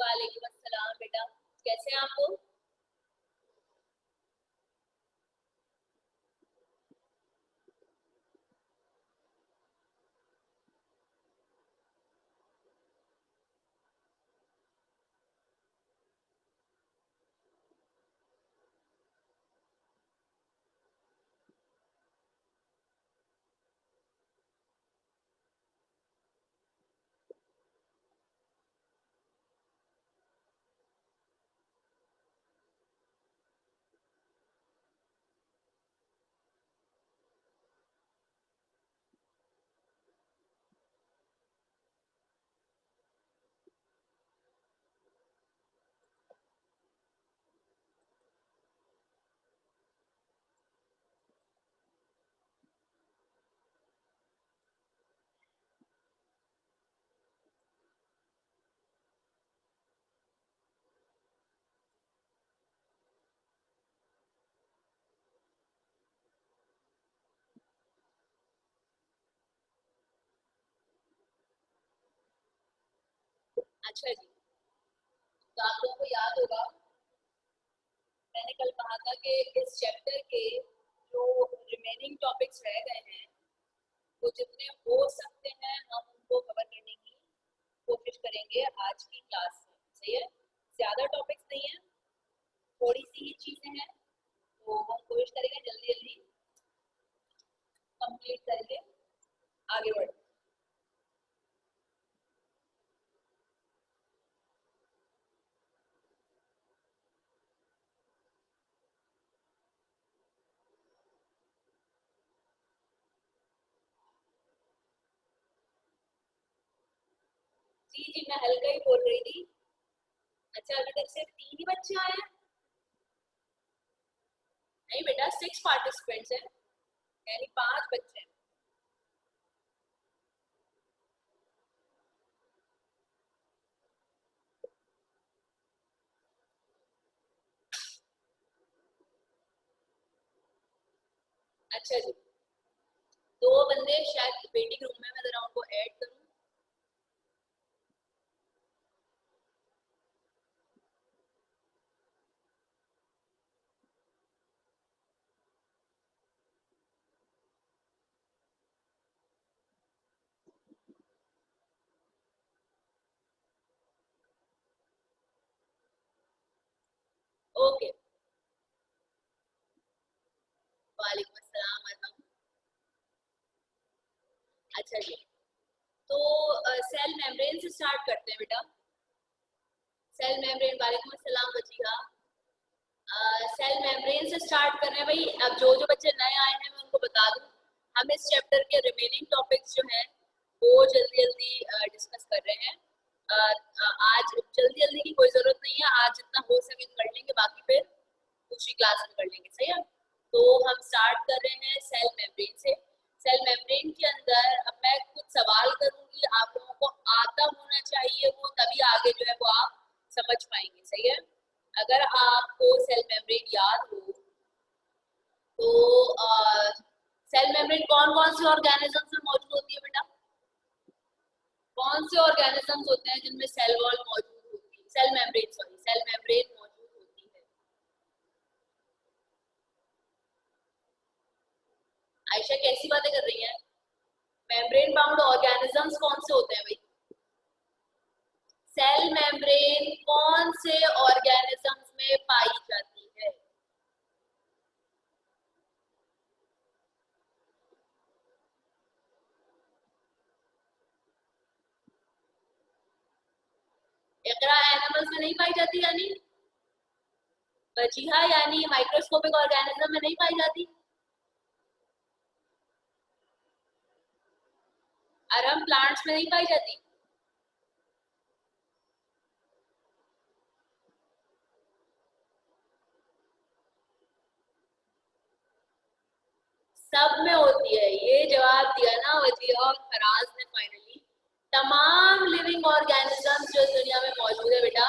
वालेकुम अस्सलाम बेटा, कैसे हैं आप लोग? अच्छा जी, तो आप लोगों को याद होगा मैंने कल कहा था कि इस चैप्टर के जो रिमेनिंग टॉपिक्स रह गए हैं वो जितने हो सकते हैं हम उनको कवर करने की कोशिश करेंगे आज की क्लास में। सही है, ज्यादा टॉपिक्स नहीं है, थोड़ी सी ही चीजें हैं, तो हम कोशिश करेंगे जल्दी जल्दी कंप्लीट करके आगे बढ़े। जी जी, मैं हल्का ही बोल रही थी। अच्छा, अभी तक सिर्फ 3 ही बच्चे आए हैं? नहीं बेटा, 6 पार्टिसिपेंट्स हैं, यानी 5 बच्चे हैं। अच्छा जी, 2 बंदे शायद वेटिंग रूम में, मैं जरा उनको ऐड करूं। ओके, वालेकुम अस्सलाम अरहम। अच्छा जी, तो सेल मेम्ब्रेन से स्टार्ट करते हैं बेटा। सेल मेम्ब्रेन, वालेकुम अस्सलाम वजीहा। सेल मेम्ब्रेन से स्टार्ट कर रहे हैं भाई। अब जो जो बच्चे नए आए हैं मैं उनको बता दूं, हम इस चैप्टर के रिमेनिंग टॉपिक्स जो हैं वो जल्दी जल्दी डिस्कस कर रहे हैं। आज जल्दी जल्दी की कोई जरूरत नहीं है, आज जितना हो सके कर लेंगे, बाकी फिर दूसरी क्लास में कर लेंगे। सही है, तो हम स्टार्ट कर रहे हैं सेल मेम्ब्रेन से। सेल मेम्ब्रेन के अंदर अब मैं कुछ सवाल करूंगी, आप लोगों को आता होना चाहिए वो, तभी आगे जो है वो आप समझ पाएंगे। सही है, अगर आपको सेल मेम्ब्रेन याद हो तो सेल मेम्ब्रेन कौन कौन से ऑर्गेनिजम्स में मौजूद होती है बेटा? कौन से ऑर्गेनिजम्स होते हैं जिनमें सेल वॉल मौजूद होती है, cell membrane, sorry, cell membrane मौजूद होती है? आयशा कैसी बातें कर रही है? मेम्ब्रेन बाउंड ऑर्गेनिजम्स कौन से होते हैं भाई? सेल मेम्ब्रेन कौन से ऑर्गेनिजम्स में पाई जाती है? इकरा एनिमल्स में नहीं पाई जाती, यानी वजीहा यानी माइक्रोस्कोपिक ऑर्गेनिज्म में नहीं पाई जाती। अरम प्लांट्स में नहीं पाई जाती। सब में होती है, ये जवाब दिया ना वजीहा और फराज ने फाइनली। तमाम लिविंग ऑर्गेनिजम्स जो दुनिया में मौजूद है बेटा,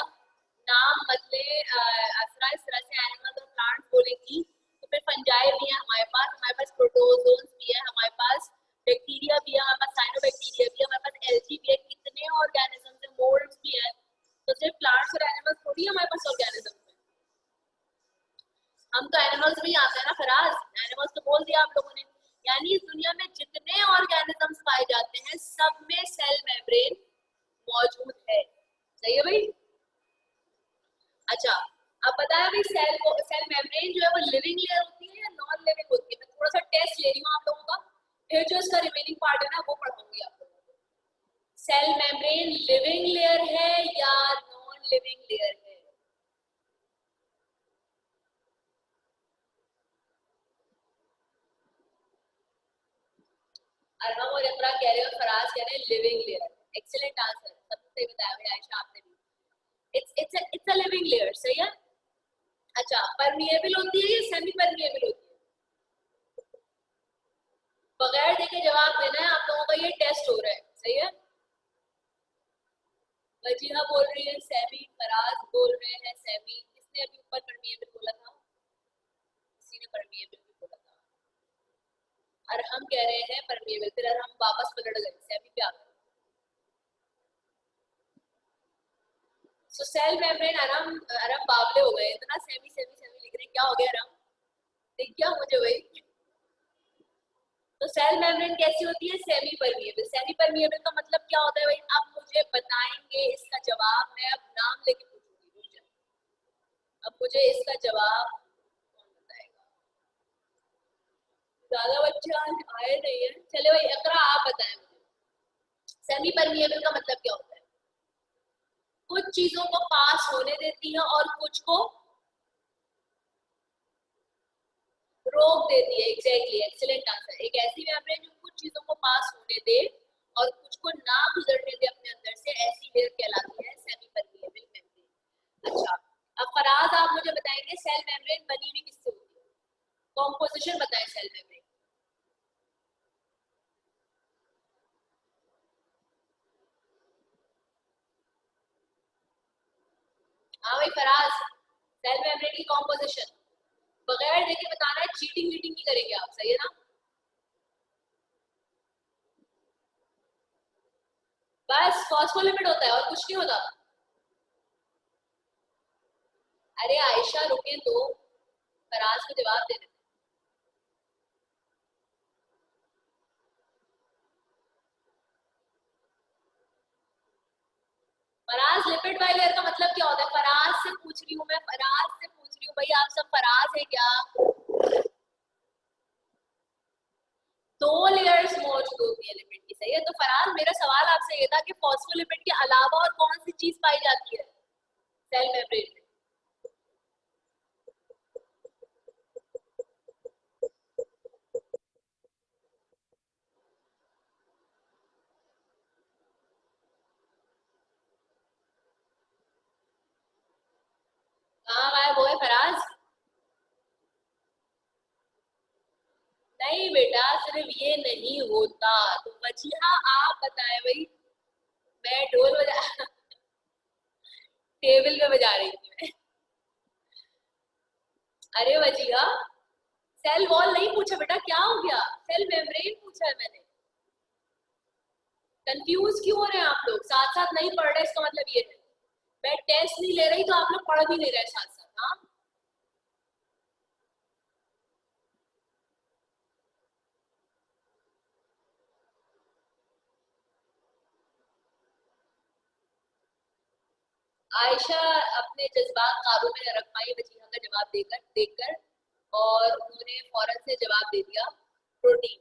नाम बदले असरा इस तरह से एनिमल्स और प्लांट्स बोलेंगी तो फिर फंजाई भी है हमारे पास प्रोटोजोन्स भी है, हमारे पास बैक्टीरिया भी है, हमारे पास साइनोबैक्टीरिया भी है, हमारे पास एल्गी भी है, कितने ऑर्गेनिजम्स है, मोल्ड्स भी है। तो सिर्फ प्लांट्स दिया आप लोगों ने। यानी इस दुनिया में जितने ऑर्गेनिजम्स पाए जाते हैं सब में सेल मेम्ब्रेन मौजूद है। सही है भाई। अच्छा, अब बताया भाई सेल मेम्ब्रेन जो है वो लिविंग लेयर होती है या नॉन लिविंग होती है। मैं थोड़ा सा टेस्ट ले रही हूँ आप लोगों का, फिर जो इसका रिमेनिंग पार्ट है ना वो पढ़ाऊंगी आप लोगों को। सेल मेम्ब्रेन लिविंग लेयर है या नॉन लिविंग लेयर है? अरहम और इकरा कह रहे हो, फराज कह रहे हैं लिविंग लेयर। एक्सीलेंट आंसर, सबसे सही बताया भाई आयशा आपने भी। इट्स अ लिविंग लेयर, सही है। अच्छा, परमिएबल होती है या सेमी परमिएबल होती है? बगैर देखे जवाब देना है आप लोगों का, ये टेस्ट हो रहा है। सही है। वजीहा बोल रही है सेमी, फराज बोल रहे हैं सेमी। किसने अभी ऊपर परमिएबल बोला था? किसी ने परमिएबल भी बोला था। अरहम कह रहे हैं परमिएबल, फिर अरहम वापस पलट गए सेमी पे आ गए। सो सेल मेम्ब्रेन, अरहम बावले हो गए, इतना सेमी सेमी सेमी लिख रहे हैं, क्या हो गया अरहम? दिख गया मुझे भाई। तो सेल मेम्ब्रेन कैसी होती है? Semi permeable. सेमी परमिएबल का मतलब क्या होता है भाई? अब मुझे बताएंगे इसका जवाब, मैं अब नाम लेके पूछूंगी। अब मुझे इसका जवाब कौन बताएगा? ज्यादा बच्चे आज आए नहीं है। चले भाई अकरा आप बताएं मुझे, सेमी परमिएबल का मतलब क्या होता है? कुछ चीजों को पास होने देती है और कुछ को रोक देती है। Exactly, excellent answer. एक ऐसी मेम्ब्रेन जो कुछ चीजों को पास होने दे और कुछ को ना गुजरने दे अपने अंदर से, ऐसी लेयर कहलाती है सेमी परमिएबल मेम्ब्रेन। अच्छा, अब फराज आप मुझे बताएंगे सेल मेम्ब्रेन बनी हुई किससे होती है? कॉम्पोजिशन बताएं सेल मेम्ब्रेन। हाँ भाई फराज, सेल मेम्ब्रेन की कॉम्पोजिशन बगैर देखे बताना है, चीटिंग वीटिंग नहीं करेंगे आप, सही है ना? बस फॉस्फोलिपिड होता है और कुछ नहीं होता। अरे आयशा रुके तो, फराज को जवाब दे दे। फराज, लिपिड बाइलेयर का मतलब क्या होता है? फराज से पूछ रही हूँ मैं, फराज से पूछ रही हूँ भाई, आप सब फराज है क्या? दो लेयर्स मौजूद होती है लिपिड की, सही है। तो फराज मेरा सवाल आपसे ये था कि फॉस्फोलिपिड के अलावा और कौन सी चीज पाई जाती है सेल मेम्ब्रेन में? कहाँ गायब वो है फराज? नहीं बेटा, सिर्फ ये नहीं होता। तो वजीहा आप बताएं भाई। मैं ढोल बजा टेबल पे बजा रही थी मैं। अरे वजीहा, सेल वॉल नहीं पूछा बेटा, क्या हो गया? सेल मेम्ब्रेन पूछा है मैंने। कंफ्यूज क्यों हो रहे हैं आप लोग? साथ साथ नहीं पढ़ रहे इसका मतलब ये है मैं टेस्ट नहीं ले रही तो आप लोग पढ़ भी नहीं रहे साथ साथ। हाँ, आयशा अपने जज्बात काबू में न रख पाई वजीहा का जवाब देकर देखकर, और उन्होंने फौरन से जवाब दे दिया प्रोटीन।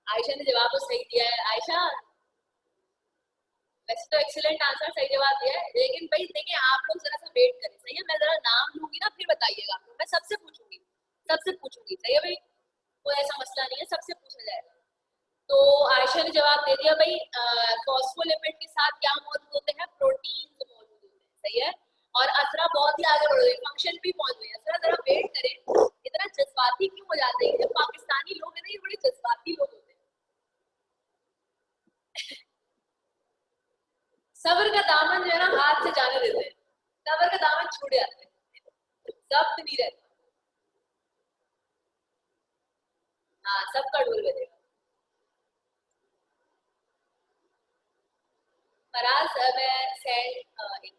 आयशा ने जवाब तो सही दिया है। आयशा वैसे तो एक्सीलेंट आंसर, सही जवाब दिया है, लेकिन भाई देखिए आप लोग जरा सा वेट करें, सही है। मैं जरा नाम लूंगी ना फिर बताइएगा आप लोग, मैं सबसे पूछूंगी, सबसे पूछूंगी, सही है भाई। कोई ऐसा मसला नहीं है, सबसे पूछा जाएगा। तो आयशा ने जवाब दे दिया भाई, फॉस्फोलिपिड के साथ क्या मौजूद होते हैं? प्रोटीन मौजूद होते हैं, सही है। और असरा बहुत ही आगे बढ़ गई, फंक्शन भी पहुंच गई। असरा जरा वेट करें, इतना जज्बाती क्यों हो जाते हैं? जो पाकिस्तानी लोग हैं ना, ये बड़े जज्बाती लोग होते हैं। सब्र का दामन जो है ना हाथ से जाने देते हैं, सब्र का दामन छूट जाता है, जब्त नहीं रहता। हाँ, सबका ढोल बजेगा। फराज मैं सेंड, एक मिनट,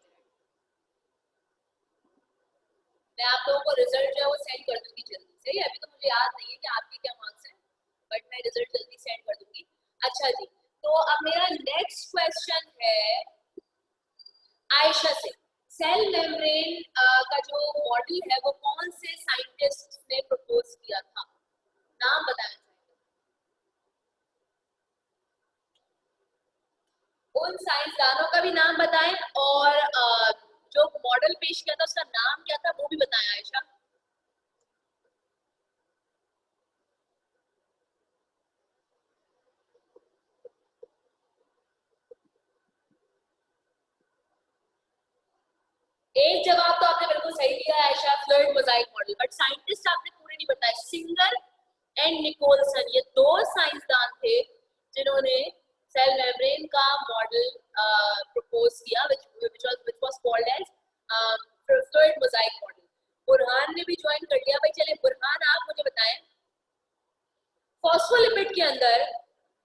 मैं आप लोगों को रिजल्ट जो है वो सेंड कर दूंगी जल्दी से। अभी तो मुझे याद नहीं है कि आपके क्या मार्क्स हैं, बट मैं रिजल्ट जल्दी सेंड कर दूंगी। अच्छा जी, तो अब मेरा नेक्स्ट क्वेश्चन है आयशा से, सेल मेम्ब्रेन का जो मॉडल है वो कौन से साइंटिस्ट ने प्रपोज किया था, नाम बताएं। उन साइंसदानों का भी नाम बताएं और जो मॉडल पेश किया था उसका नाम क्या था वो भी बताएं आयशा। एक जवाब तो आपने बिल्कुल सही दिया है Ayesha, fluid Mosaic model, but scientist आपने पूरे नहीं बताए। सिंगर एंड निकोलसन, ये दो साइंसदान थे जिन्होंने सेल मेम्ब्रेन का मॉडल प्रपोज किया, which was called as fluid Mosaic model. Burhan ने भी ज्वाइन कर लिया। भाई चले बुरहान, आप मुझे बताएं फॉस्फोलिपिड के अंदर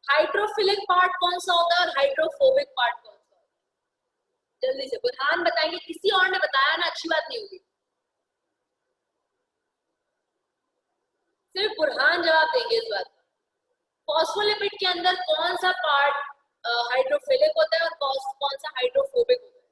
हाइड्रोफिलिक पार्ट कौन सा होता है और हाइड्रोफोबिक पार्ट कौन सा होता है? जल्दी से बुरहान बताएंगे, किसी और ने बताया ना अच्छी बात नहीं होगी, सिर्फ बुरहान जवाब देंगे इस बात। फॉस्फोलिपिड के अंदर कौन सा पार्ट हाइड्रोफिलिक होता है और कौन सा हाइड्रोफोबिक होता है?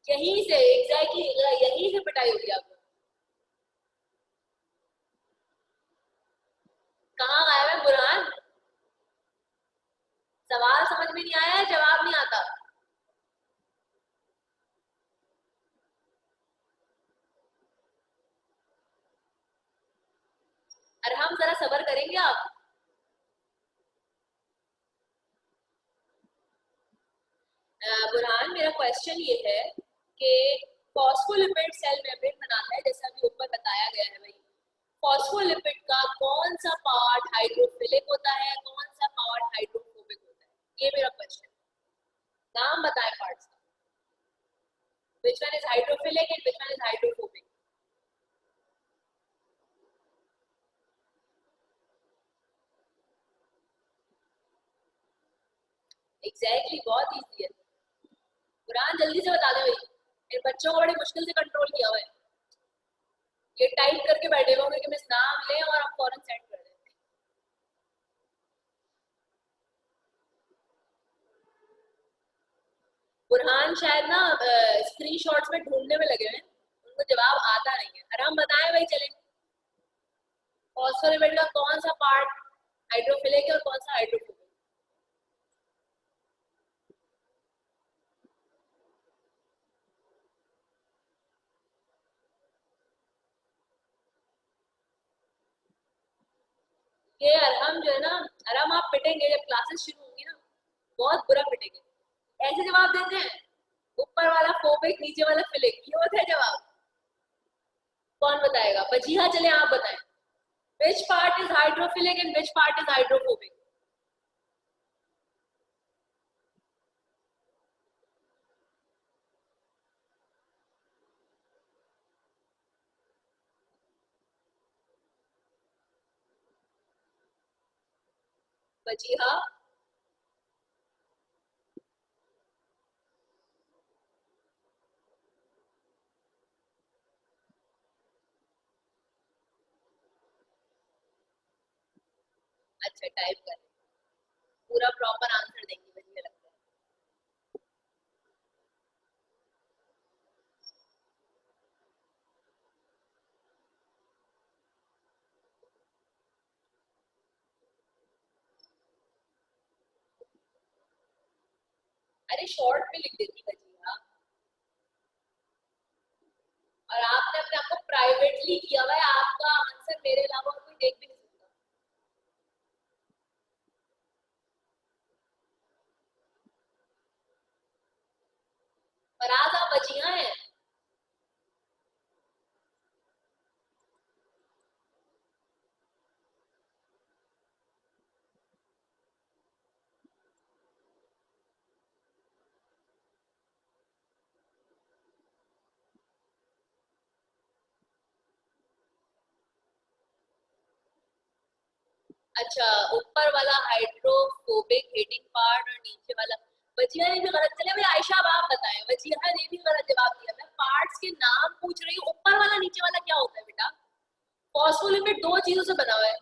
यहीं से एग्जैक्टली यहीं से पिटाई होगी आपको। कहाँ गायब है बुरहान? सवाल समझ में नहीं आया है, जवाब नहीं आता। अरे हम जरा सबर करेंगे आप। बुरहान, मेरा क्वेश्चन ये है कि फॉस्फोलिपिड सेल मेम्ब्रेन बनाता है जैसा अभी ऊपर बताया गया है। भाई फॉस्फोलिपिड का कौन सा पार्ट हाइड्रोफिलिक होता है, कौन सा पार्ट हाइड्रोफोबिक होता है, ये मेरा क्वेश्चन। नाम बताएं पार्ट्स का, which one is hydrophilic and which one is hydrophobic? Exactly बहुत इजी है। कुरान जल्दी से बता दे भाई, इन बच्चों को बड़ी मुश्किल से कंट्रोल किया हुआ है। ये टाइप करके बैठे होंगे कि मिस नाम ले और हम फौरन सेंड कर दें। बुरहान शायद ना स्क्रीनशॉट्स में ढूंढने में लगे हुए हैं, उनको जवाब आता नहीं है। अरे हम बताएं भाई चले, फॉस्फोलिपिड का कौन सा पार्ट हाइड्रोफिलिक है और कौन सा हाइड्रोफोबिक? ये अरहम जो है ना, अरहम आप पिटेंगे जब क्लासेस शुरू होंगी ना, बहुत बुरा पिटेंगे। ऐसे जवाब देते हैं, ऊपर वाला फोबिक नीचे वाला फिलिक, ये होता है जवाब। कौन बताएगा? बजीहा चले आप बताएं, which part is hydrophilic and which part is hydrophobic? बजीहा, अच्छा टाइप कर, पूरा प्रॉपर आंसर देंगी मुझे लगता है। अरे शॉर्ट में लिख देती बजीहा, और आपने अपने आप को प्राइवेटली किया हुआ है, आपका आंसर मेरे अलावा और कोई देख भी नहीं सकता। फराज आप बजीहा हैं। अच्छा, ऊपर वाला हाइड्रोफोबिक हीटिंग पार्ट और नीचे वाला, वजीहा ने भी गलत, चले भाई आयशा अब आप बताएं, वजीहा ने भी गलत जवाब दिया। मैं पार्ट्स के नाम पूछ रही हूँ, ऊपर वाला नीचे वाला क्या होता है बेटा? फॉस्फोलिपिड दो चीजों से बना हुआ है।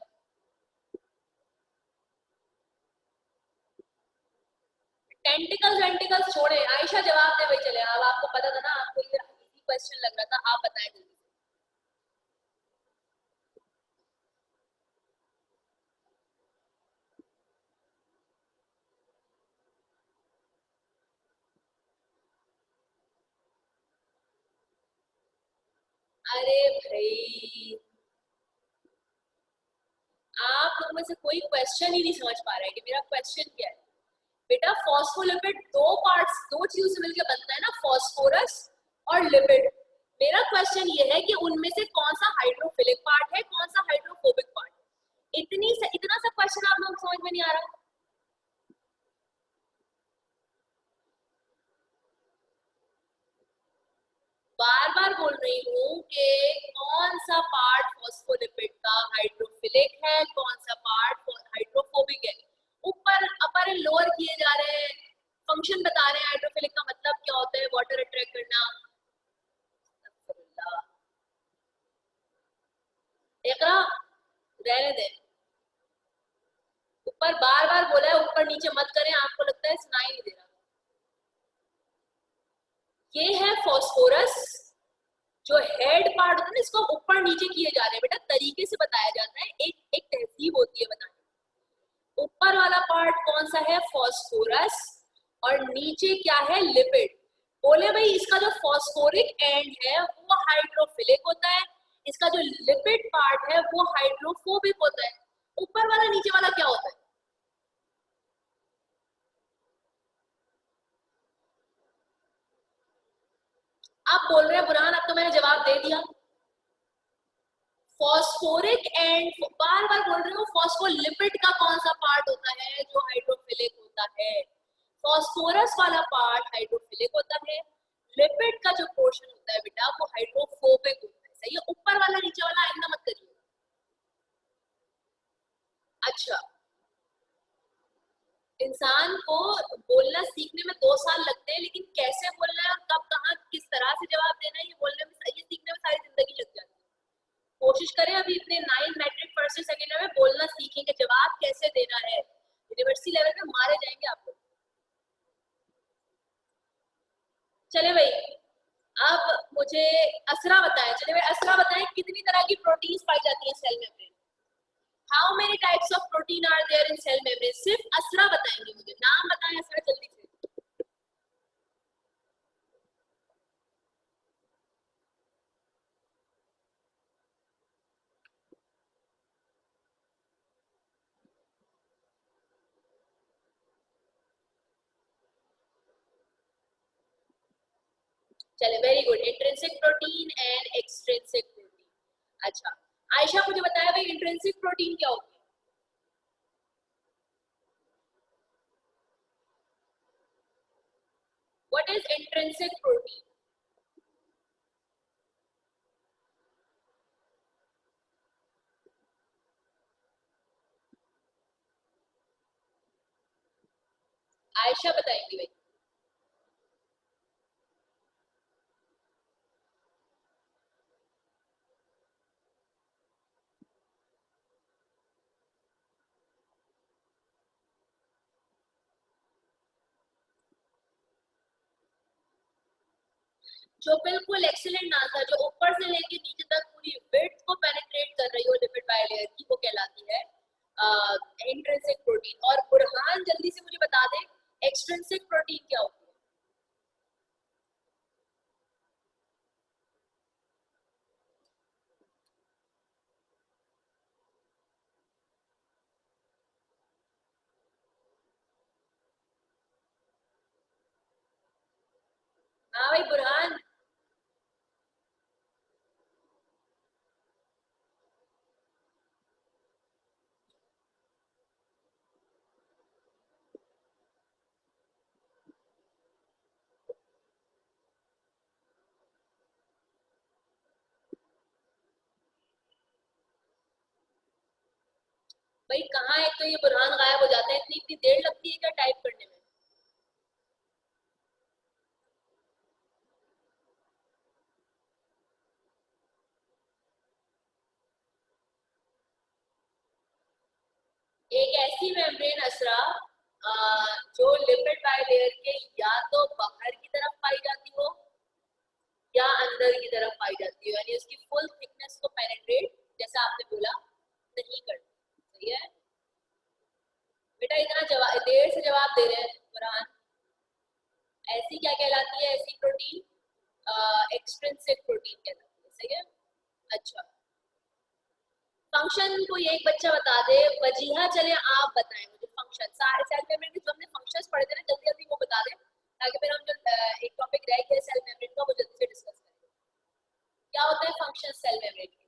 टेंटिकल्स वेंटिकल्स छोड़े, आयशा जवाब दे भाई। चले अब आपको पता था ना, आपको ये इजी क्वेश्चन लग रहा था, आप बताएं जल्दी। अरे भाई, आप लोगों में से कोई क्वेश्चन ही नहीं समझ पा रहा है कि मेरा क्वेश्चन क्या है। बेटा फॉस्फोलिपिड दो पार्ट्स, दो चीजों से मिलकर बनता है ना, फॉस्फोरस और लिपिड। मेरा क्वेश्चन ये है कि उनमें से कौन सा हाइड्रोफिलिक पार्ट है, कौन सा हाइड्रोफोबिक पार्ट। इतना सा क्वेश्चन आप लोग समझ में नहीं आ रहा? बार बार बोल रही हूँ कि कौन सा पार्ट फॉस्फोलिपिड का हाइड्रोफिलिक है, कौन सा पार्ट हाइड्रोफोबिक है। ऊपर अपर एंड लोअर किए जा रहे हैं, फंक्शन बता रहे हैं हाइड्रोफिलिक का मतलब क्या होता है, वाटर अट्रैक्ट करना। एकरा रहने दे, ऊपर बार बार बोला है ऊपर नीचे मत करें, आपको लगता है सुनाई नहीं दे रहा। ये है फॉस्फोरस, जो हेड पार्ट होता है ना, इसको ऊपर नीचे किए जा रहे हैं बेटा, तरीके से बताया जाता है, एक एक तहजीब होती है बताने। ऊपर वाला पार्ट कौन सा है, फॉस्फोरस, और नीचे क्या है, लिपिड। बोले भाई इसका जो फॉस्फोरिक एंड है वो हाइड्रोफिलिक होता है, इसका जो लिपिड पार्ट है वो हाइड्रोफोबिक होता है। ऊपर वाला नीचे वाला क्या होता है? आप बोल रहे हैं बुरहान, अब तो मैंने जवाब दे दिया। फॉस्फोरिक एंड, बार बार बोल रही हूँ, फॉस्फोलिपिड का कौन सा पार्ट होता है जो हाइड्रोफिलिक होता है? फॉस्फोरस वाला पार्ट हाइड्रोफिलिक होता है, लिपिड का जो पोर्शन होता है बेटा वो हाइड्रोफोबिक होता है। सही है, ऊपर वाला नीचे वाला आइंदा मत करिए। अच्छा, इंसान को बोलना सीखने में 2 साल लगते हैं, लेकिन कैसे बोलना है और कब कहाँ किस तरह से जवाब देना है, ये बोलने में, ये सीखने में सारी जिंदगी लग जाती है। कोशिश करें अभी इतने 9 मैट्रिक फर्स्ट सेकेंड में बोलना सीखें कि जवाब कैसे देना है। यूनिवर्सिटी लेवल पे मारे जाएंगे आप लोग। चले भाई, अब मुझे असरा बताएं। चले भाई असरा बताएं, कितनी तरह की प्रोटीन्स पाई जाती है cell membrane? How many types of protein are there in cell membrane? सिर्फ असरा बताएंगे, मुझे नाम बताएं असरा जल्दी से। चले very good, intrinsic protein and extrinsic protein. अच्छा, आयशा मुझे बताया भाई इंट्रिंसिक प्रोटीन क्या होती है? What is intrinsic protein? Ayesha बताएंगी भाई। जो बिल्कुल एक्सीलेंट आंसर, जो ऊपर से लेके नीचे तक पूरी विड्थ को पेनिट्रेट कर रही हो लिपिड बाइलेयर की, वो कहलाती है इंट्रिंसिक प्रोटीन। और बुरहान जल्दी से मुझे बता दें एक्सट्रिंसिक प्रोटीन क्या होती है? हाँ भाई बुरहान। भाई कहाँ, एक तो ये बुरहान गायब हो जाता है, इतनी इतनी देर लगती है क्या टाइप करने में? ऐसी मेम्ब्रेन असरा जो लिपिड बाइलेयर के या तो बाहर की तरफ पाई जाती हो या अंदर की तरफ पाई जाती हो, यानी उसकी फुल थिकनेस को पेनिट्रेट जैसा आपने बोला नहीं करती। सही है बेटा, इतना देर से जवाब दे रहे हैं फरहान। ऐसी क्या कहलाती है ऐसी प्रोटीन? एक्सट्रिंसिक प्रोटीन कहलाती है। सही है। अच्छा, फंक्शन को एक बच्चा बता दे। वजीहा, चले आप बताएं मुझे फंक्शन। सारे सेल मेम्ब्रेन के जो हमने फंक्शंस पढ़े थे ना, जल्दी जल्दी वो बता दें ताकि फिर हम जो एक टॉपिक रह गया सेल मेम्ब्रेन का वो जल्दी से डिस्कस करें। क्या होता है फंक्शन सेल मेम्ब्रेन के?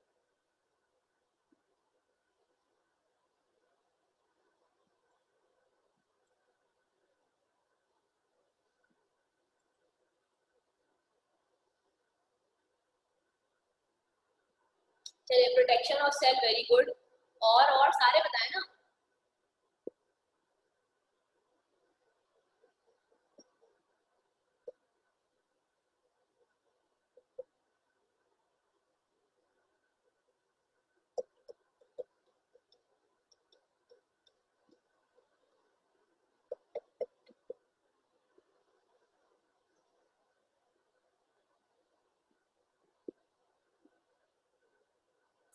चलिए, protection of cell, very good. और सारे बताएं ना।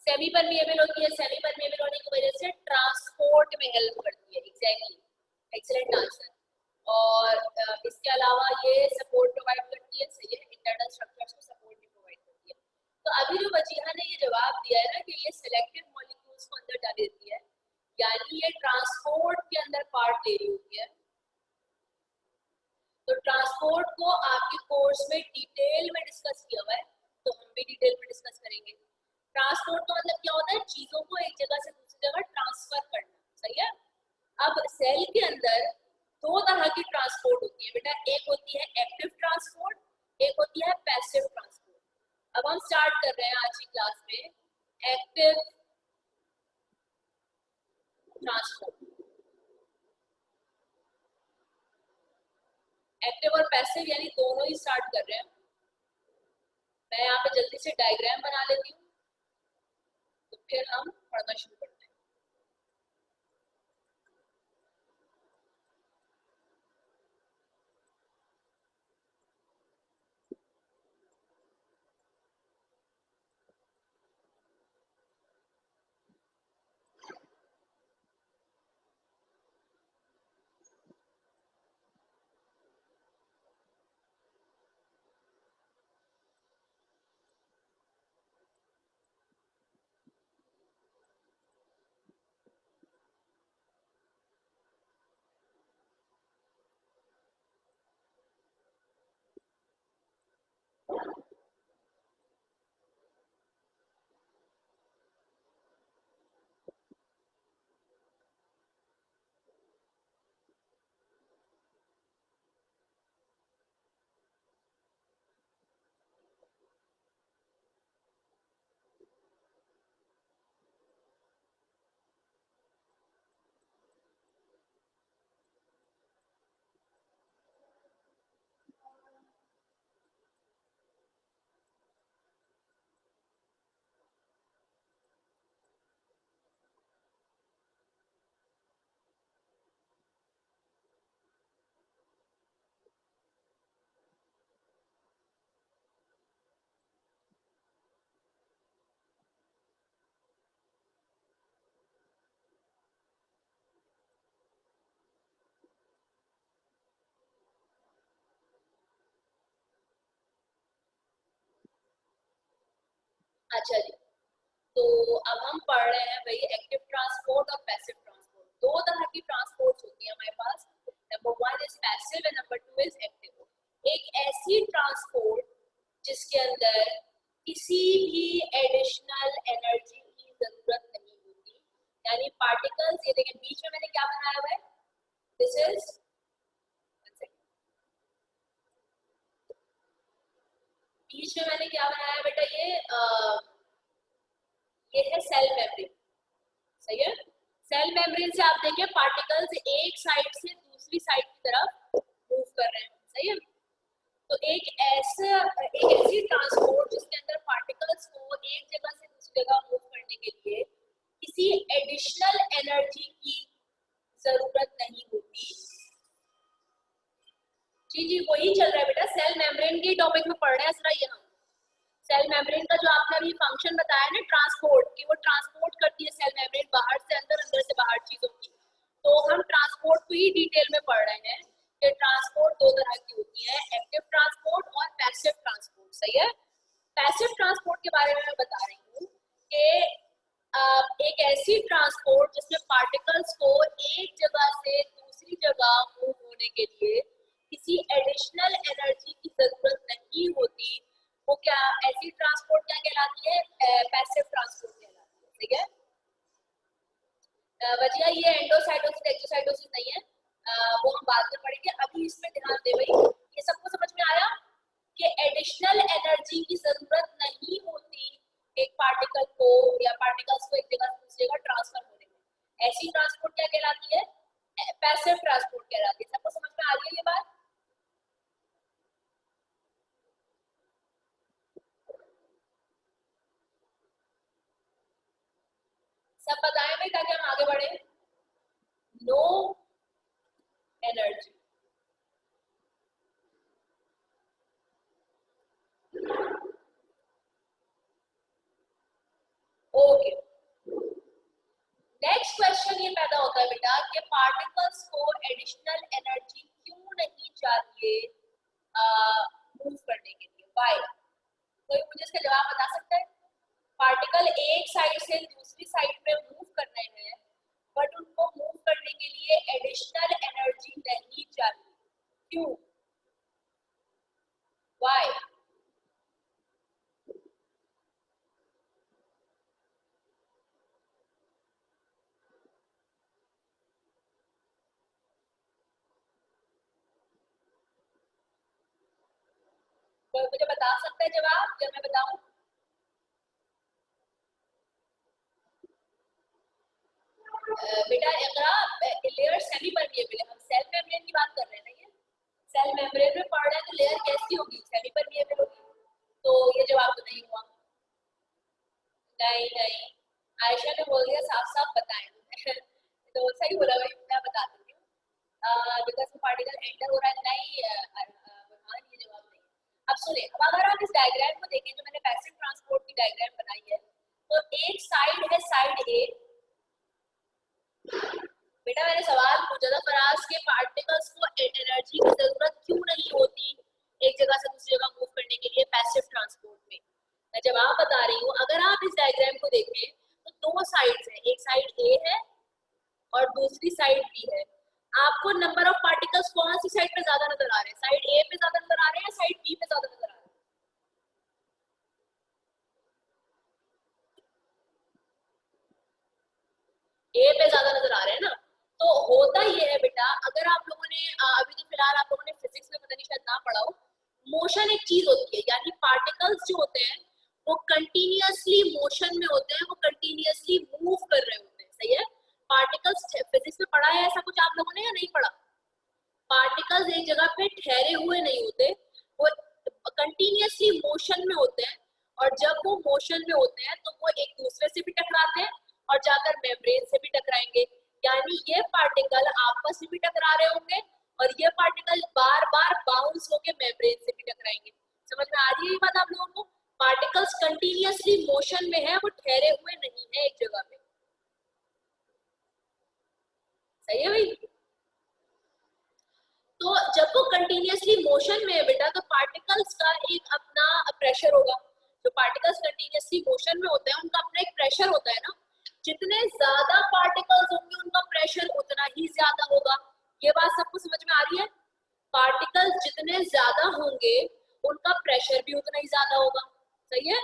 सेमी परमिएबल होती है, सेमी परमिएबल होने की वजह से ट्रांसपोर्ट में हेल्प करती है। Exactly, excellent answer. और इसके अलावा ये सपोर्ट प्रोवाइड करती है। सही है, इंटरनल स्ट्रक्चर्स को सपोर्ट भी प्रोवाइड करती है। तो अभी जो वजीहा ने ये जवाब दिया है ना कि ये सिलेक्टिव मॉलिक्यूल्स को अंदर डाल देती है, यानी ये ट्रांसपोर्ट के अंदर पार्ट ले रही होती है। तो ट्रांसपोर्ट को आपके कोर्स में डिटेल में डिस्कस किया हुआ है, तो हम भी डिटेल में डिस्कस करेंगे। ट्रांसपोर्ट का मतलब क्या होता है? चीजों को एक जगह से दूसरी जगह ट्रांसफर करना। सही है। अब सेल के अंदर दो तरह की ट्रांसपोर्ट होती है बेटा, एक होती है एक्टिव ट्रांसपोर्ट, एक होती है पैसिव ट्रांसपोर्ट। अब हम स्टार्ट कर रहे हैं आज की क्लास में एक्टिव ट्रांसपोर्ट। एक्टिव और पैसिव यानी दोनों ही स्टार्ट कर रहे हैं। मैं यहाँ पे जल्दी से डायग्राम बना लेती हूँ, तो फिर हम पढ़ना शुरू करते हैं। अच्छा जी, तो अब हम पढ़ रहे हैं भाई एक्टिव ट्रांसपोर्ट और पैसिव ट्रांसपोर्ट। दो तरह की ट्रांसपोर्ट होती है हमारे पास। Number one is passive and number two is active. एक ऐसी ट्रांसपोर्ट जिसके अंदर किसी भी एडिशनल एनर्जी की जरूरत नहीं होती, यानी पार्टिकल्स, ये देखें बीच में मैंने क्या बनाया हुआ है, दिस इज, बीच में मैंने क्या बनाया है बेटा, ये है सेल मेम्ब्रेन। सही है। सेल मेम्ब्रेन से आप देखिए पार्टिकल्स एक साइड से दूसरी साइड की तरफ मूव कर रहे हैं। सही है। तो एक ऐसी ट्रांसपोर्ट जिसके अंदर पार्टिकल्स को एक जगह से दूसरी जगह मूव करने के लिए किसी एडिशनल एनर्जी की जरूरत नहीं होती। जी जी वही चल रहा है बेटा, सेल मेम्ब्रेन के टॉपिक में पढ़ रहे हैं जरा ये हम। सेल मेम्ब्रेन का जो आपने अभी फंक्शन बताया ना ट्रांसपोर्ट की, वो ट्रांसपोर्ट करती है सेल मेम्ब्रेन बाहर से अंदर, अंदर से बाहर चीजों की। तो हम ट्रांसपोर्ट को ही डिटेल में पढ़ रहे हैं कि ट्रांसपोर्ट दो तरह की होती है, एक्टिव ट्रांसपोर्ट और पैसिव ट्रांसपोर्ट। सही है। पैसिव ट्रांसपोर्ट के बारे में मैं बता रही हूँ कि एक ऐसी ट्रांसपोर्ट जिसमें पार्टिकल्स को एक जगह से दूसरी जगह मूव होने के लिए किसी एडिशनल एनर्जी की जरूरत नहीं होती, वो क्या ऐसी ट्रांसपोर्ट क्या कहलाती है, पैसिव ट्रांसपोर्ट कहलाती है। ठीक है। बचिया ये एंडोसाइटोसिस एक्सोसाइटोसिस नहीं है, वो हम बाद में पढ़ेंगे, अभी इसमें ध्यान दे भाई। ये सबको समझ में आया कि एडिशनल एनर्जी की जरूरत नहीं होती एक पार्टिकल को या पार्टिकल्स को एक जगह से दूसरी जगह ट्रांसफर होने में। ऐसी ट्रांसपोर्ट क्या कहलाती है, पैसिव ट्रांसपोर्ट कहलाती है। सबको समझ में आ रही है ये बात? सब बताएं भाई ताकि हम आगे बढ़े। No energy, okay. Next question ये पैदा होता है बेटा कि पार्टिकल्स को एडिशनल एनर्जी क्यों नहीं चाहिए मूव करने के लिए, व्हाई? कोई मुझे इसका जवाब बता सकता है? पार्टिकल एक साइड से दूसरी साइड पे मूव कर रहे हैं बट उनको मूव करने के लिए एडिशनल एनर्जी नहीं चाहिए, क्यों, व्हाई? कोई मुझे बता सकता है जवाब जब मैं बताऊं? बेटा अगर लेयर सेमी परमिएबल है, हम सेल मेम्ब्रेन की बात कर रहे हैं ना, ये सेल मेम्ब्रेन में पड़ रहा है तो लेयर कैसी होगी, सेमी परमिएबल होगी। तो ये जवाब तो नहीं हुआ। नहीं नहीं, आयशा ने बोल दिया साफ साफ बताएं तो सही बोला भाई, मैं बता दूंगी। बिकॉज पार्टिकल एंटर हो रहा है, नहीं बुरहान ये जवाब नहीं। अब सुने, अब अगर आप इस डायग्राम को देखें जो मैंने पैसिव ट्रांसपोर्ट की डायग्राम बनाई है, तो एक साइड है साइड ए। बेटा मैंने सवाल पूछा था फराज के पार्टिकल्स को एनर्जी की जरूरत क्यों नहीं होती एक जगह से दूसरी जगह मूव करने के लिए पैसिव ट्रांसपोर्ट में। मैं जवाब बता रही हूँ, अगर आप इस डायग्राम को देखें तो दो साइड्स हैं, एक साइड ए है और दूसरी साइड बी है। आपको नंबर ऑफ पार्टिकल्स कौन सी साइड पे ज्यादा नजर आ रहे हैं, साइड ए पे ज्यादा नजर आ रहे हैं या साइड बी पे ज्यादा नजर आ रहे हैं? ए पे ज्यादा नजर आ रहे हैं ना। तो होता ये है बेटा, अगर आप लोगों ने अभी तो फिलहाल आप लोगों ने फिजिक्स में पता नहीं शायद ना पढ़ा हो, मोशन एक चीज होती है, यानी पार्टिकल्स जो होते हैं वो कंटिन्यूअसली मोशन में होते हैं, वो कंटिन्यूअसली मूव कर रहे होते हैं। सही है। पार्टिकल्स फिजिक्स में पढ़ा है ऐसा कुछ आप लोगों ने या नहीं पढ़ा? पार्टिकल्स एक जगह पे ठहरे हुए नहीं होते, वो कंटिन्यूअसली मोशन में होते हैं, और जब वो मोशन में होते हैं तो वो एक दूसरे से भी टकराते हैं और जाकर मेम्ब्रेन से भी टकराएंगे। यानी ये पार्टिकल आपस में भी टकरा रहे होंगे और ये पार्टिकल बार बार बाउंस होके मेम्ब्रेन से भी टकराएंगे। समझ में आ रही है ये बात आप लोगों को? पार्टिकल्स कंटिन्यूअसली मोशन में है, वो ठहरे हुए नहीं है एक जगह पे। सही है भाई? तो जब वो कंटिन्यूअसली मोशन में है बेटा, तो पार्टिकल्स का एक अपना प्रेशर होगा। जो पार्टिकल्स कंटिन्यूअसली मोशन में होते हैं उनका अपना एक प्रेशर होता है ना। जितने ज्यादा पार्टिकल्स होंगे उनका प्रेशर उतना ही ज्यादा होगा। ये बात सबको समझ में आ रही है? पार्टिकल्स जितने ज्यादा होंगे उनका प्रेशर भी उतना ही ज्यादा होगा। सही है।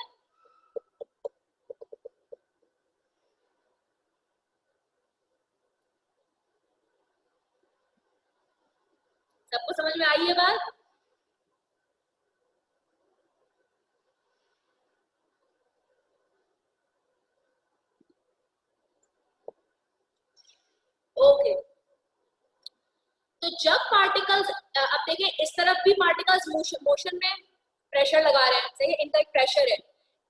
सबको समझ में आई है बात? ओके। तो जब पार्टिकल्स, अब देखिए इस तरफ भी पार्टिकल्स मोशन में प्रेशर लगा रहे हैं। सही है, इनका एक प्रेशर है।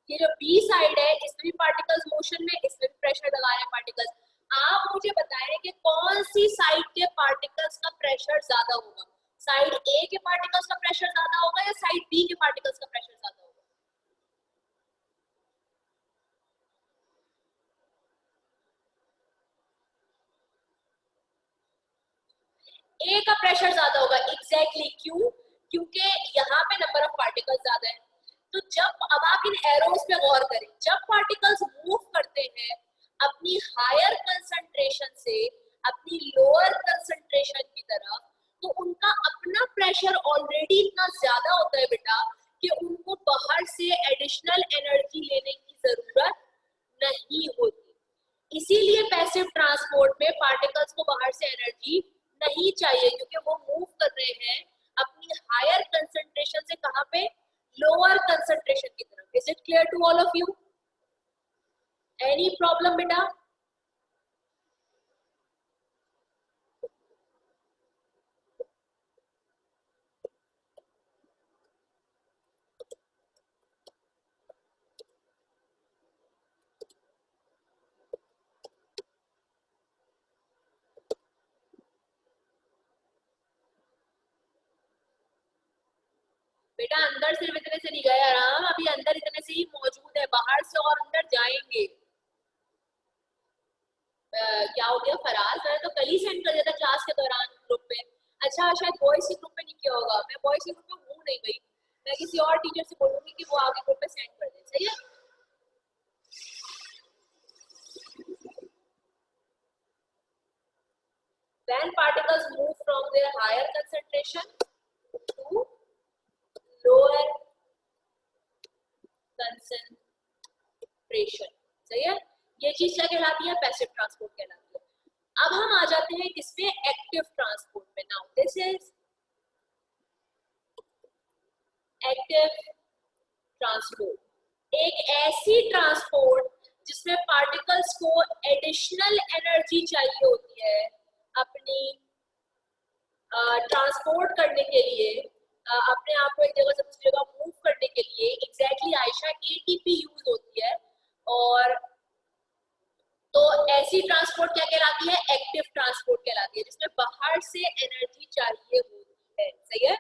ये जो बी साइड है इसमें भी पार्टिकल्स मोशन में, इसमें भी प्रेशर लगा रहे हैं पार्टिकल्स। आप मुझे बताएं कि कौन सी साइड के पार्टिकल्स का प्रेशर ज्यादा होगा, साइड ए के पार्टिकल्स का प्रेशर ज्यादा होगा या साइड बी के पार्टिकल्स का प्रेशर ज्यादा होगा? ए का प्रेशर ज्यादा होगा, एग्जैक्टली क्यों? क्योंकि यहाँ पे नंबर ऑफ पार्टिकल्स ज्यादा है। तो जब, अब आप इन एरोस पे गौर करें, जब पार्टिकल्स मूव करते हैं अपनी हायर कंसंट्रेशन से अपनी लोअर कंसंट्रेशन की तरफ, तो उनका अपना प्रेशर ऑलरेडी इतना ज्यादा होता है बेटा कि उनको बाहर से एडिशनल एनर्जी लेने की जरूरत नहीं होती। इसीलिए पैसिव ट्रांसपोर्ट में पार्टिकल्स को बाहर से एनर्जी नहीं चाहिए, क्योंकि वो मूव कर रहे हैं अपनी हायर कंसंट्रेशन से कहां पे, लोअर कंसंट्रेशन की तरफ। Is it clear to all of you? Any problem बेटा? बेटा अंदर सिर्फ इतने से नहीं गए आराम, अभी अंदर इतने से ही मौजूद है, बाहर से और अंदर जाएंगे। क्या हो गया फराज? मैंने तो कल ही सेंड कर दिया था क्लास के दौरान ग्रुप पे। अच्छा शायद बॉयज के ग्रुप पे नहीं किया होगा, मैं बॉयज के ग्रुप पे हूँ नहीं भाई, मैं किसी और टीचर से बोलूंगी कि वो आगे ग्रुप पे सेंड कर दे, सही है? When particles move from their higher concentration to lower concentration, सही है? ये चीज क्या कहलाती है? पैसिव ट्रांसपोर्ट कहलाती है। अब हम आ जाते हैं किसमें? एक्टिव ट्रांसपोर्ट में। Now this is active transport, एक ऐसी ट्रांसपोर्ट जिसमें पार्टिकल्स को एडिशनल एनर्जी चाहिए होती है अपनी ट्रांसपोर्ट करने के लिए, अपने आप को एक जगह से दूसरी जगह मूव करने के लिए। एग्जैक्टली आयशा, एटीपी यूज होती है। और तो ऐसी ट्रांसपोर्ट क्या कहलाती है? एक्टिव ट्रांसपोर्ट कहलाती है, जिसमें बाहर से एनर्जी चाहिए होती है, सही है?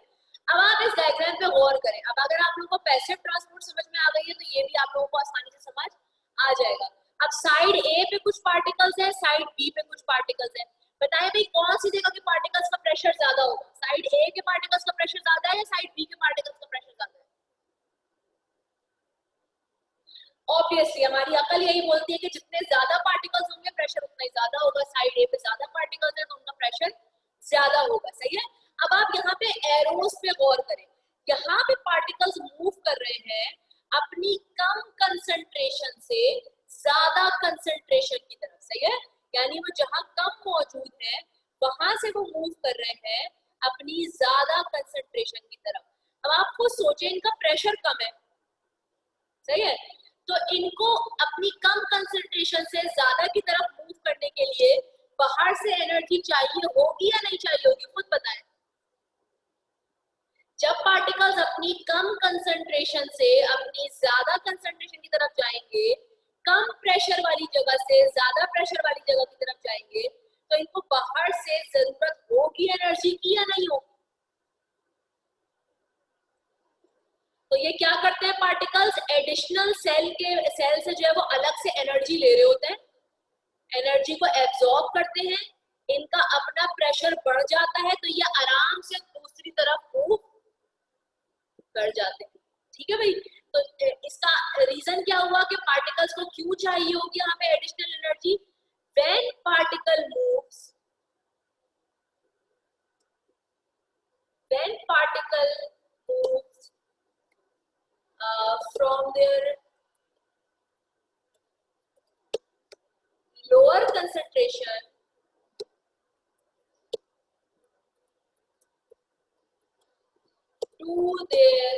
अब आप इस डायग्राम पे गौर करें। अब अगर आप लोगों को पैसिव ट्रांसपोर्ट समझ में आ गई है तो ये भी आप लोगों को आसानी से समझ आ जाएगा। अब साइड ए पे कुछ पार्टिकल्स है, साइड बी पे कुछ पार्टिकल्स है। बताएं भाई कौन सी जगह के पार्टिकल्स का प्रेशर ज्यादा होगा? साइड ए के पार्टिकल्स का प्रेशर ज्यादा है या साइड बी के पार्टिकल्स का प्रेशर ज्यादा है? ऑब्वियसली हमारी अकल यही बोलती है कि जितने ज्यादा पार्टिकल्स होंगे प्रेशर उतना ही ज्यादा होगा। साइड ए पे ज्यादा पार्टिकल्स है तो उनका प्रेशर ज्यादा होगा, सही है? अब आप यहाँ पे एरोस पे गौर करें, यहाँ पे पार्टिकल्स मूव कर रहे हैं अपनी कम कंसंट्रेशन से ज्यादा कंसंट्रेशन की तरफ, सही है? यानी वो जहां कम मौजूद है वहां से वो मूव कर रहे हैं अपनी ज्यादा कंसंट्रेशन की तरफ। अब आप खुद सोचें, इनका प्रेशर कम है, सही है? तो इनको अपनी कम कंसंट्रेशन से ज्यादा की तरफ मूव करने के लिए बाहर से एनर्जी चाहिए होगी या नहीं चाहिए होगी? खुद बताएं। जब पार्टिकल्स अपनी कम कंसंट्रेशन से अपनी ज्यादा कंसंट्रेशन की तरफ जाएंगे, कम प्रेशर वाली जगह से ज्यादा प्रेशर वाली जगह की तरफ जाएंगे, तो इनको बाहर से जरूरत होगी एनर्जी की या नहीं होगी? तो ये क्या करते हैं पार्टिकल्स? एडिशनल सेल से जो है वो अलग से एनर्जी ले रहे होते हैं, एनर्जी को एब्जॉर्ब करते हैं, इनका अपना प्रेशर बढ़ जाता है तो ये आराम से दूसरी तरफ मूव कर जाते हैं, ठीक है भाई? तो इसका रीजन क्या हुआ कि पार्टिकल्स को क्यों चाहिए होगी यहाँ पे additional energy? When particle moves, when particle moves from their lower concentration to their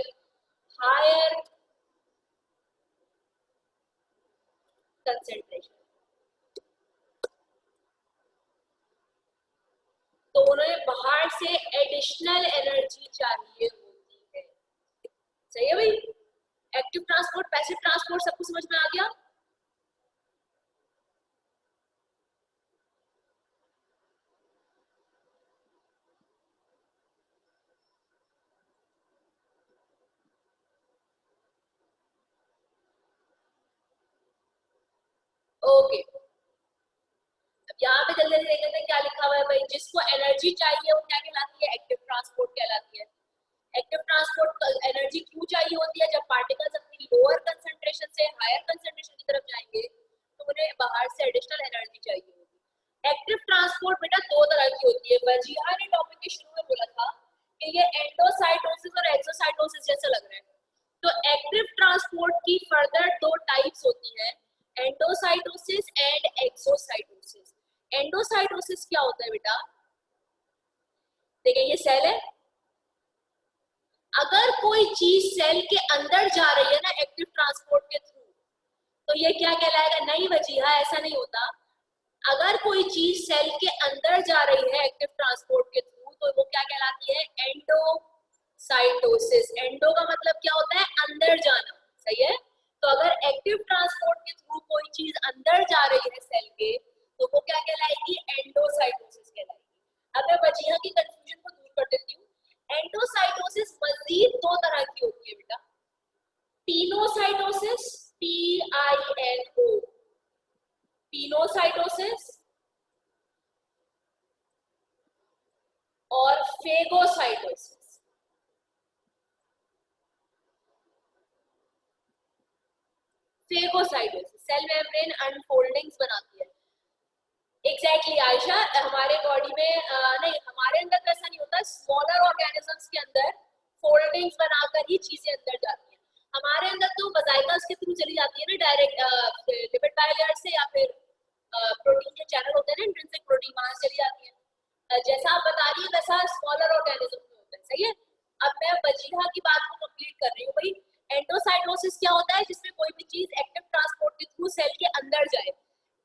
higher concentration, तो उन्हें बाहर से एडिशनल एनर्जी चाहिए होती है, सही है भाई? एक्टिव ट्रांसपोर्ट, पैसिव ट्रांसपोर्ट सबको समझ में आ गया? यहाँ पे जल्दी देख लेते हैं क्या लिखा हुआ है भाई। जिसको एनर्जी चाहिए वो क्या कहलाती है? एक्टिव ट्रांसपोर्ट कहलाती है। एक्टिव ट्रांसपोर्ट एनर्जी क्यों चाहिए होती है? जब पार्टिकल्स अपनी लोअर कंसंट्रेशन से हायर कंसंट्रेशन की तरफ जाएंगे तो उन्हें बाहर से एडिशनल एनर्जी चाहिए होगी। एक्टिव ट्रांसपोर्ट बेटा दो तरह की होती है। वजीहा ने टॉपिक के शुरू में बोला था कि ये एंडोसाइटोसिस और एक्सोसाइटोसिस जैसा लग रहा है। तो एक्टिव ट्रांसपोर्ट की फर्दर दो टाइप्स होती हैं, एंडोसाइटोसिस एंड एक्सोसाइटोसिस। एंडोसाइटोसिस क्या होता है बेटा? देखिए ये सेल है, अगर कोई चीज सेल के अंदर जा रही है ना एक्टिव ट्रांसपोर्ट के थ्रू, तो ये क्या कहलाएगा? नहीं वजीहा, ऐसा नहीं होता। अगर कोई चीज सेल के अंदर जा रही है एक्टिव ट्रांसपोर्ट के थ्रू तो वो क्या कहलाती है? एंडोसाइटोसिस। एंडो का मतलब क्या होता है? अंदर जाना, सही है। तो अगर एक्टिव ट्रांसपोर्ट के थ्रू कोई चीज अंदर जा रही है सेल के तो वो क्या कहलाएगी? एंडोसाइटोसिस कहलाएगी। अब मैं वजीहा की कंफ्यूजन को दूर कर देती हूँ। एंडोसाइटोसिस मजीद दो तरह की होती है बेटा, पिनोसाइटोसिस, PINO, पिनोसाइटोसिस और phagocytosis. Phagocytosis cell membrane unfoldings बनाती है। एग्जैक्टली आयशा, हमारे बॉडी में नहीं, हमारे अंदर तो ऐसा नहीं होता। स्मॉलर ऑर्गेनिजम्स के अंदर फोल्डिंग्स बनाकर ही चीजें अंदर जाती हैं। हमारे अंदर तो वजाइकल्स के थ्रू चली जाती है ना डायरेक्ट, लिपिड बाइलेयर से, या फिर प्रोटीन के चैनल होते हैं ना, इंट्रिंसिक प्रोटीन, वहां से चली जाती है। जैसा आप बता रही है वैसा स्मॉलर ऑर्गेनिज्म में होता है, सही है। अब मैं वजीहा की बात को कंप्लीट कर रही हूँ भाई। एंडोसाइटोसिस क्या होता है? जिसमें कोई भी चीज एक्टिव ट्रांसपोर्ट के थ्रू सेल के अंदर जाए।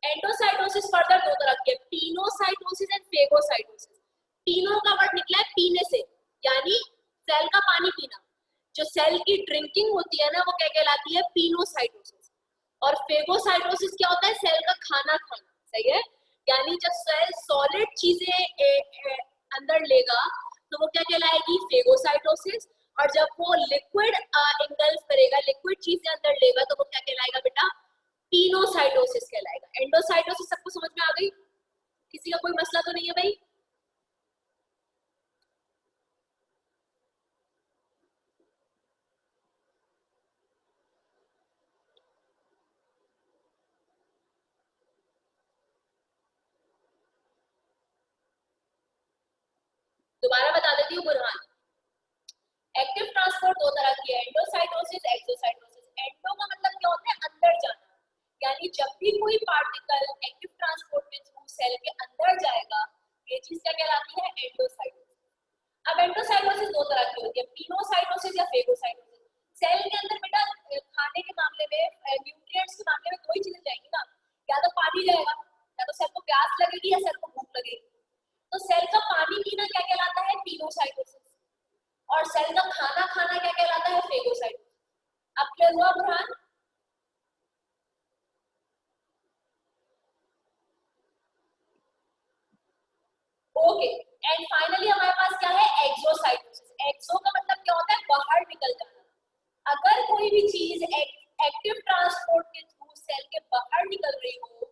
एंडोसाइटोसिस फर्दर दो तरह की है, पिनोसाइटोसिस एंड फेगोसाइटोसिस। पिनो का वर्ड निकला है पीने से, यानी सेल का पानी पीना। जो सेल की ड्रिंकिंग होती है ना वो क्या कहलाती है? पिनोसाइटोसिस। और फेगोसाइटोसिस क्या होता है? सेल का खाना खाना, सही है। यानी जब सेल सॉलिड चीजें अंदर लेगा तो वो क्या कहलाएगी? फेगोसाइटोसिस। और जब वो लिक्विड इंगल्फ करेगा, लिक्विड चीजें अंदर लेगा, तो वो क्या कहलाएगा बेटा? पिनोसाइटोसिस कहलाएगा। एंडोसाइटोसिस सबको समझ में आ गई? किसी का कोई मसला तो नहीं है भाई? दोबारा बता देती हूँ बुरहान। एक्टिव ट्रांसपोर्ट दो तरह की है, एंडोसाइटोसिस, एक्सोसाइटोसिस। एंडो का मतलब क्या होता है? अंदर जाना, यानी जब भी कोई पार्टिकल एक्टिव ट्रांसपोर्ट के थ्रू सेल के अंदर जाएगा, ये चीज क्या कहलाती है? एंडोसाइटोसिस। अब एंडोसाइटोसिस दो तरह की होती है, पिनोसाइटोसिस या फेगोसाइटोसिस। सेल के अंदर बेटा खाने के मामले में, न्यूट्रिएंट्स के मामले में दो ही चीजें जाएंगी ना, या तो पानी जाएगा, या तो सेल को प्यास लगेगी, या सेल को भूख लगेगी। तो सेल का पानी पीना क्या कहलाता है? पिनोसाइटोसिस। और सेल का खाना खाना क्या कहलाता है? फेगोसाइटोसिस। अब क्लियर हुआ बुरहान? ओके। एंड फाइनली हमारे पास क्या है? एक्सोसाइटोसिस। एक्सो का मतलब क्या होता है? बाहर निकल जाना। अगर कोई भी चीज एक्टिव ट्रांसपोर्ट के थ्रू सेल के बाहर निकल रही हो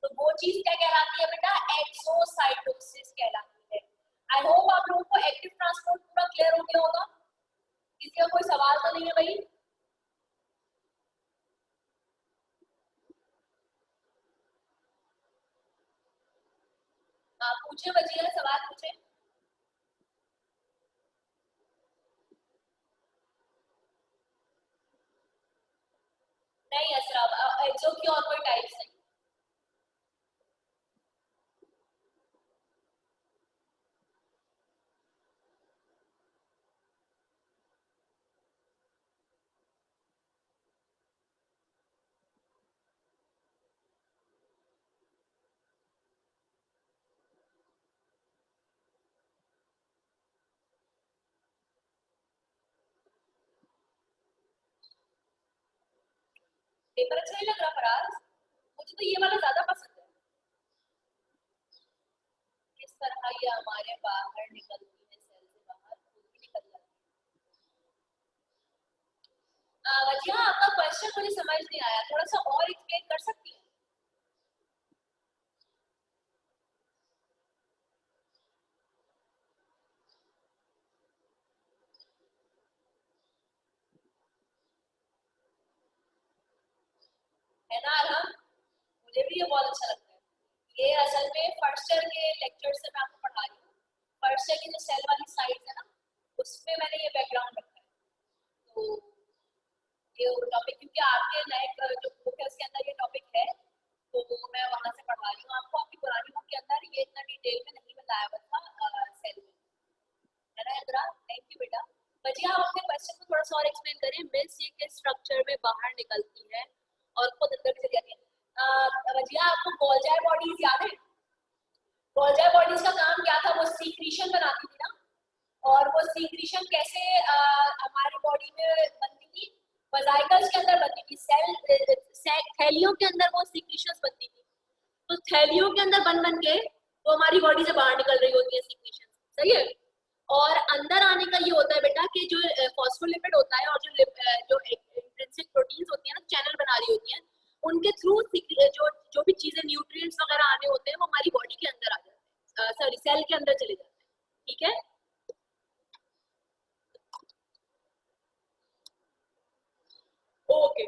तो वो चीज क्या कहलाती है बेटा? एक्सोसाइटोसिस कहलाती है। आई होप आप लोगों को एक्टिव ट्रांसपोर्ट पूरा क्लियर हो गया होगा। किसी का कोई सवाल तो नहीं है भाई? आप पूछे वजीर, सवाल पूछे। नहीं असरा, एक्सो की और कोई टाइप्स नहीं। पेपर अच्छा नहीं लग रहा फराज? मुझे तो ये वाला ज्यादा पसंद है। किस तरह ये हमारे बाहर निकलती है, सेल से बाहर खुद ही निकल जाती है। वजिया आपका क्वेश्चन मुझे समझ नहीं आया, थोड़ा सा और एक्सप्लेन कर सकती हैं? है ना अरहम? मुझे भी ये बहुत अच्छा लगता है। ये असल में फर्स्ट ईयर के लेक्चर से मैं आपको पढ़ा रही हूँ। फर्स्ट ईयर की जो सेल वाली साइड है ना, उसमें मैंने ये बैकग्राउंड रखा है। तो ये टॉपिक क्योंकि आपके नए जो बुक है उसके अंदर ये टॉपिक है, तो मैं वहां से पढ़ा रही हूँ आपको। आपकी पुरानी बुक के अंदर ये इतना डिटेल में नहीं बताया हुआ था सेल में, है ना इंदिरा? थैंक यू बेटा। बच्चियों आप अपने क्वेश्चन को थोड़ा सा और एक्सप्लेन करें। मिस ये किस स्ट्रक्चर में बाहर निकलती है और खुद अंदर चली जाती है? बच्चियों आपको गोल्जाई बॉडीज याद है? गोल्जाई बॉडीज का काम क्या था? वो सीक्रीशन बनाती थी ना, और वो सीक्रीशन कैसे हमारी बॉडी में बनती थी? वजाइकल्स के अंदर बनती थी, थैलियों के अंदर वो सीक्रीशंस बनती थी। तो थैलियों के अंदर बन बन के वो हमारी बॉडी से बाहर निकल रही होती है सीक्रीशन, सही है। और अंदर आने का ये होता है बेटा कि जो फॉस्फोलिपिड होता है और जो इंट्रिंसिक प्रोटीन्स होती है ना, चैनल बना रही होती हैं, उनके थ्रू जो भी चीजें न्यूट्रिएंट्स वगैरह आने होते हैं वो हमारी बॉडी के अंदर आ जाते हैं, सॉरी सेल के अंदर चले जाते हैं, ठीक है। ओके,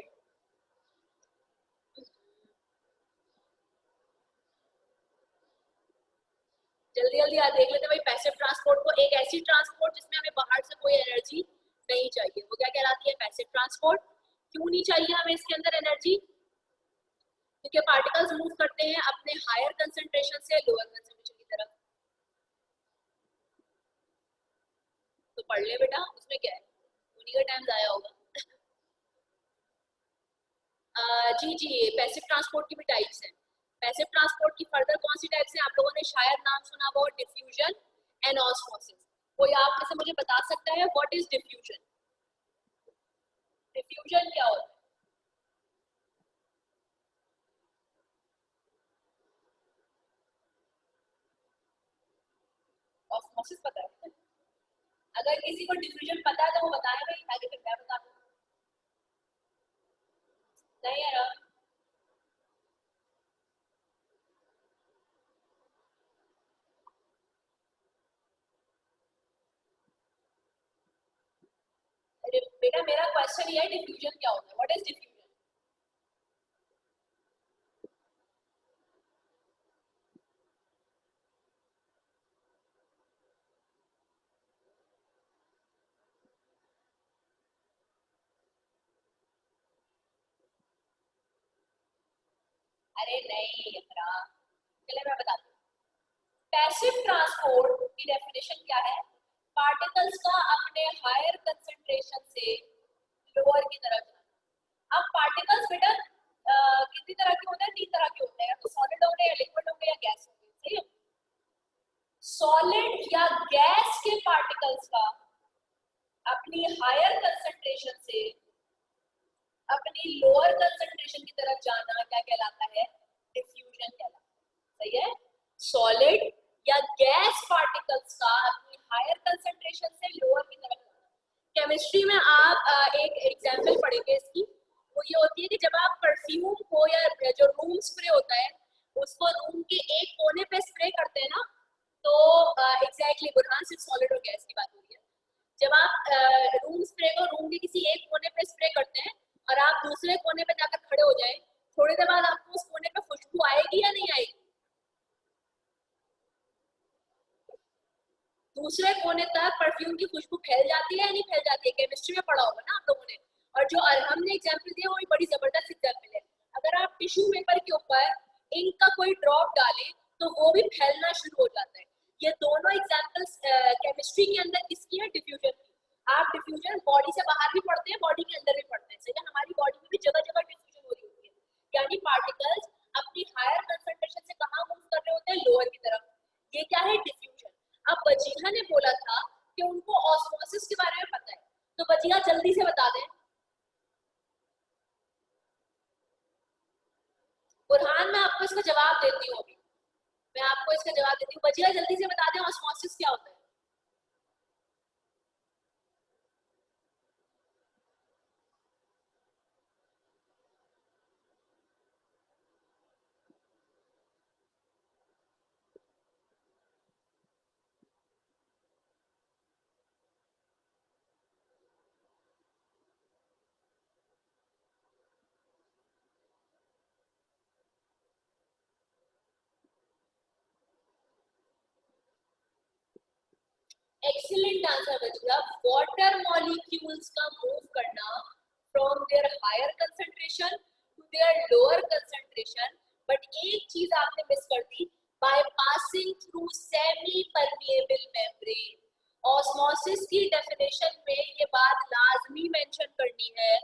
जल्दी जल्दी आज देख लेते हैं भाई। पैसिव ट्रांसपोर्ट को, एक ऐसी ट्रांसपोर्ट जिसमें हमें बाहर से कोई एनर्जी नहीं चाहिए, वो क्या कहलाती है? Passive transport. क्यों नहीं चाहिए हमें इसके अंदर एनर्जी? क्योंकि पार्टिकल्स मूव करते हैं अपने हायर कंसंट्रेशन से लोअर कंसंट्रेशन की तरफ। तो पढ़ ले बेटा, उसमें क्या है, उन्हीं का टाइम जाया होगा। जी जी, पैसिव ट्रांसपोर्ट की भी टाइप्स हैं। पैसिव ट्रांसपोर्ट की फर्दर कौन सी टाइप्स हैं? आप लोगों ने शायद नाम सुना हो, डिफ्यूजन एंड ऑस्मोसिस। कोई आप में से मुझे बता सकता है व्हाट इज डिफ्यूजन? डिफ्यूजन क्या होता है? ऑस्मोसिस पता है? अगर किसी को डिफ्यूजन पता है तो वो बताए भाई, आगे फिर मैं बता दूँ। नहीं यार, बेटा मेरा क्वेश्चन ये है, डिफ्यूजन क्या होता है? What is diffusion? अरे नहीं यकरा, चले मैं बताती हूँ। पैसिव ट्रांसपोर्ट की डेफिनेशन क्या है? पार्टिकल्स का अपने हायर कंसंट्रेशन से लोअर की तरफ जाना। अब पार्टिकल्स बेटा कितनी तरह के होते हैं? तीन तरह के होते हैं, तो सॉलिड होंगे या लिक्विड होंगे या गैस होंगे, सही है। सॉलिड या गैस के पार्टिकल्स का अपनी हायर कंसंट्रेशन से अपनी लोअर कंसंट्रेशन की तरफ जाना क्या कहलाता है? डिफ्यूजन कहलाता है, सही है। सॉलिड या गैस पार्टिकल्स का अपनी हायर कंसंट्रेशन से लोअर की तरफ जाना। केमिस्ट्री में आप एक एग्जांपल पढ़ेंगे इसकी, वो ये होती है कि जब आप परफ्यूम को या जो रूम स्प्रे होता है उसको रूम के एक कोने पे स्प्रे करते हैं ना, तो एग्जैक्टली बुरहान सिर्फ सॉलिड और गैस की बात हो रही है। जब आप रूम स्प्रे को रूम के किसी एक कोने पे स्प्रे करते हैं और आप दूसरे कोने पे जाकर खड़े हो जाए, थोड़ी देर बाद आपको उस कोने पे खुशबू आएगी या नहीं आएगी? दूसरे कोने तक परफ्यूम की खुशबू फैल जाती है या नहीं फैल जाती है? केमिस्ट्री में पढ़ा होगा ना आप लोगों ने। और जो हमने एग्जाम्पल दिया वो भी बड़ी जबरदस्त एग्जाम्पल है। अगर आप टिश्यू पेपर के ऊपर इंक का कोई ड्रॉप डालें तो वो भी फैलना शुरू हो जाता है। ये दोनों एग्जाम्पल्स केमिस्ट्री के अंदर किसकी है? डिफ्यूजन की। आप डिफ्यूजन बॉडी से बाहर भी पढ़ते हैं, बॉडी के अंदर भी पढ़ते हैं, सही है। हमारी बॉडी में भी जगह जगह डिफ्यूजन हो रही होती है, यानी पार्टिकल्स अपनी हायर कंसंट्रेशन से कहाँ मूव कर रहे होते हैं? लोअर की तरफ। ये क्या है? डिफ्यूजन। अब वजीहा ने बोला था कि उनको ऑस्मोसिस के बारे में पता है, तो वजीहा जल्दी से बता दें। बुरहान, मैं आपको इसका जवाब देती हूँ अभी, मैं आपको इसका जवाब देती हूँ। वजीहा जल्दी से बता दें ऑस्मोसिस क्या होता है। एक्सीलेंट आंसर बचेगा। वाटर मॉलिक्यूल्स का मूव करना from their higher concentration to their lower concentration, but एक चीज आपने मिस कर दी, by passing through semi permeable membrane. Osmosis की डेफिनेशन में ये बात लाजमी मेंशन करनी है,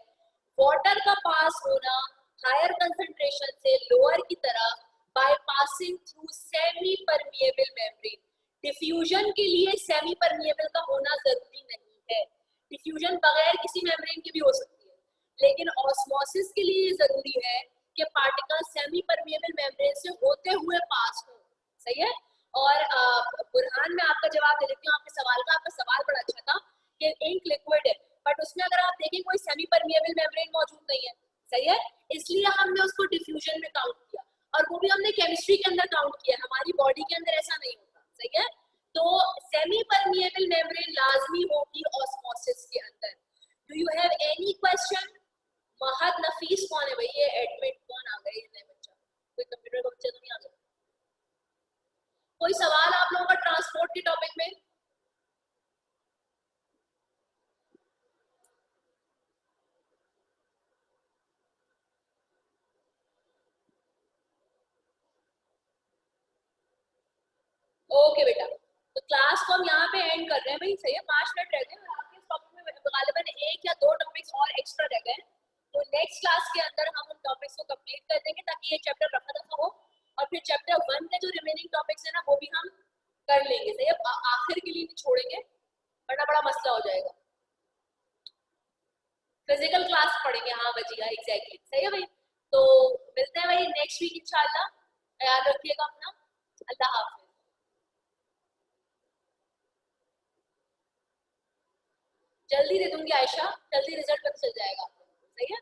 वाटर का पास होना हायर कंसंट्रेशन से लोअर की तरफ bye passing through semi permeable membrane. Diffusion के लिए सेमी परमिएबल का होना जरूरी नहीं है, डिफ्यूजन बगैर किसी मेम्ब्रेन के भी हो सकती है, लेकिन ऑस्मोसिस के लिए जरूरी है कि पार्टिकल सेमी परमिएबल मेम्ब्रेन से होते हुए पास हो। सही है। और बुरहान में आपका जवाब दे देती हूँ आपके सवाल का। आपका सवाल बड़ा अच्छा था कि इंक लिक्विड है, बट उसमें अगर आप देखें कोई सेमी परमिएबल मेम्ब्रेन मौजूद नहीं है। सही है, इसलिए हमने उसको डिफ्यूजन में काउंट किया, और वो भी हमने केमिस्ट्री के अंदर काउंट किया, हमारी बॉडी के अंदर ऐसा नहीं होता। सही है, तो सेमी परमिएबल मेम्ब्रेन लाजमी होगी ऑस्मोसिस के अंदर। Do you have any question? Mahad Nafees कौन है भाई? ये एडमिट कौन आ गए? नए बच्चा, कोई कंप्यूटर का बच्चा तो नहीं आ गया? कोई सवाल आप लोगों का ट्रांसपोर्ट के टॉपिक में? ओके बेटा, तो क्लास को हम यहाँ पे एंड कर रहे हैं भाई। सही है, 5 मिनट रह गए और आपके इस टॉपिक में गालिबन 1 या 2 टॉपिक्स और एक्स्ट्रा रह गए, तो नेक्स्ट क्लास के अंदर हम उन टॉपिक्स को कंप्लीट कर देंगे ताकि ये चैप्टर रखा दफा हो, और फिर चैप्टर 1 के जो रिमेनिंग टॉपिक्स है ना वो भी हम कर लेंगे। सही है, आखिर के लिए नहीं छोड़ेंगे वरना बड़ा मसला हो जाएगा। फिजिकल क्लास पढ़ेंगे, हाँ बचिएगा, एग्जैक्टली। सही है भाई, तो मिलते हैं भाई नेक्स्ट वीक इंशाल्लाह। याद रखिएगा अपना। अल्लाह हाफिज। जल्दी दे दूंगी आयशा, जल्दी रिजल्ट पता चल जाएगा आपको। सही है।